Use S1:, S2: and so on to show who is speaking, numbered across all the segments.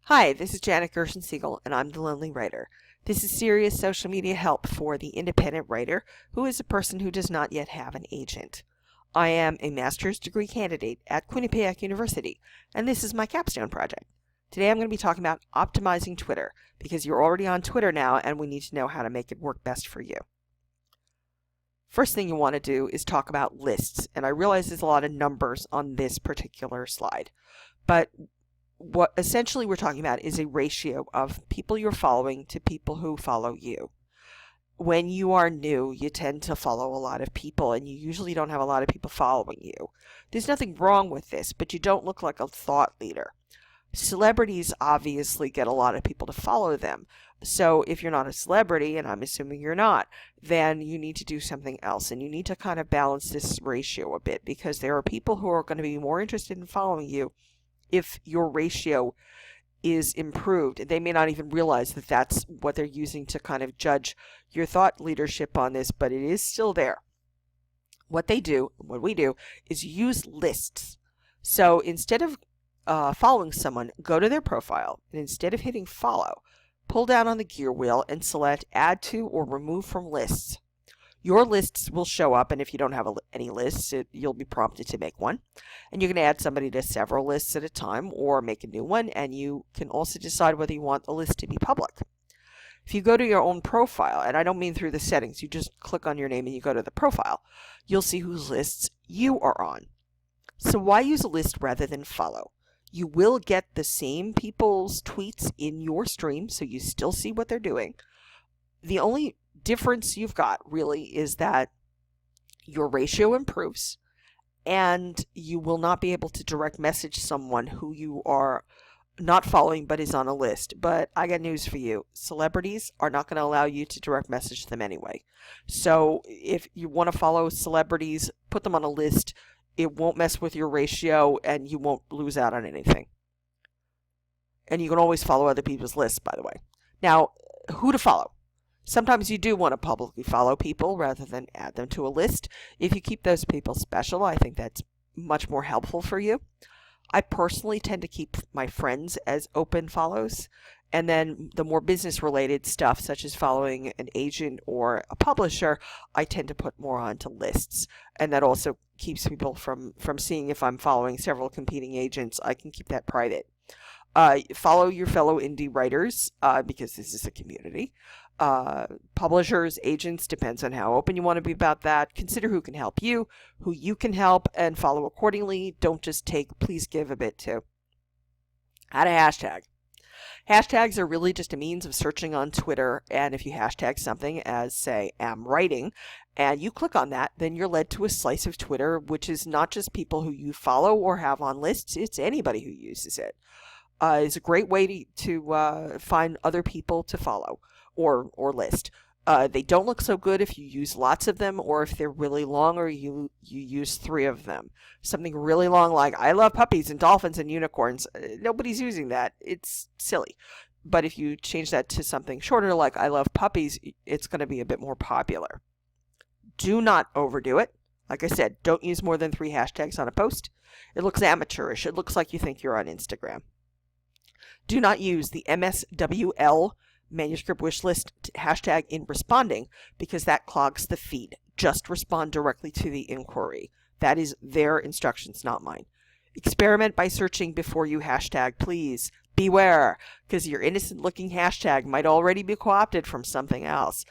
S1: Hi, this is Janet Gerson-Siegel, and I'm the Lonely Writer. This is serious social media help for the independent writer who is a person who does not yet have an agent. I am a master's degree candidate at Quinnipiac University, and this is my capstone project. Today I'm going to be talking about optimizing Twitter, because you're already on Twitter now and we need to know how to make it work best for you. First thing you want to do is talk about lists, and I realize there's a lot of numbers on this particular slide, but what essentially we're talking about is a ratio of people you're following to people who follow you. When you are new, you tend to follow a lot of people, and you usually don't have a lot of people following you. There's nothing wrong with this, but you don't look like a thought leader. Celebrities obviously get a lot of people to follow them. So if you're not a celebrity, and I'm assuming you're not, then you need to do something else. And you need to kind of balance this ratio a bit, because there are people who are going to be more interested in following you if your ratio is improved. They may not even realize that that's what they're using to kind of judge your thought leadership on this, but it is still there. What we do, is use lists. So instead of following someone, go to their profile, and instead of hitting follow, pull down on the gear wheel and select add to or remove from lists. Your lists will show up, and if you don't have any lists, you'll be prompted to make one. And you can add somebody to several lists at a time or make a new one, and you can also decide whether you want the list to be public. If you go to your own profile, and I don't mean through the settings, you just click on your name and you go to the profile, you'll see whose lists you are on. So why use a list rather than follow? You will get the same people's tweets in your stream, so you still see what they're doing. The only difference you've got really is that your ratio improves, and you will not be able to direct message someone who you are not following but is on a list. But I got news for you. Celebrities are not going to allow you to direct message them anyway. So if you want to follow celebrities, put them on a list. It won't mess with your ratio, and you won't lose out on anything. And you can always follow other people's lists, by the way. Now, who to follow? Sometimes you do want to publicly follow people rather than add them to a list. If you keep those people special, I think that's much more helpful for you. I personally tend to keep my friends as open follows, and then the more business-related stuff, such as following an agent or a publisher, I tend to put more onto lists. And that also keeps people from seeing if I'm following several competing agents. I can keep that private. Follow your fellow indie writers, because this is a community. Publishers, agents, depends on how open you want to be about that. Consider who can help you, who you can help, and follow accordingly. Don't just take, please give a bit too. Add a hashtag. Hashtags are really just a means of searching on Twitter, and if you hashtag something as, say, am writing, and you click on that, then you're led to a slice of Twitter, which is not just people who you follow or have on lists, it's anybody who uses it. It's a great way to find other people to follow or list. They don't look so good if you use lots of them, or if they're really long, or you use 3 of them. Something really long like I love puppies and dolphins and unicorns, nobody's using that. It's silly. But if you change that to something shorter like I love puppies, it's going to be a bit more popular. Do not overdo it. Like I said, don't use more than 3 hashtags on a post. It looks amateurish. It looks like you think you're on Instagram. Do not use the MSWL manuscript wish list hashtag in responding, because that clogs the feed. Just respond directly to the inquiry. That is their instructions, not mine. Experiment by searching before you hashtag, please. Beware, because your innocent looking hashtag might already be co-opted from something else.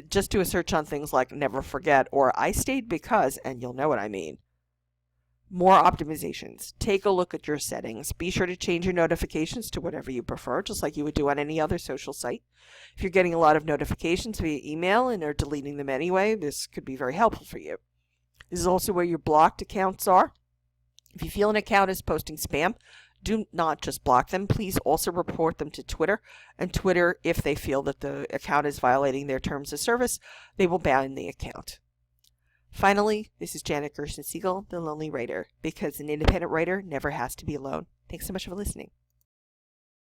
S1: Just do a search on things like never forget or I stayed because, and you'll know what I mean. More optimizations. Take a look at your settings. Be sure to change your notifications to whatever you prefer, just like you would do on any other social site. If you're getting a lot of notifications via email and are deleting them anyway, this could be very helpful for you. This is also where your blocked accounts are. If you feel an account is posting spam, do not just block them. Please also report them to Twitter. And Twitter, if they feel that the account is violating their terms of service, they will ban the account. Finally, this is Janet Gerson-Siegel, the Lonely Writer, because an independent writer never has to be alone. Thanks so much for listening.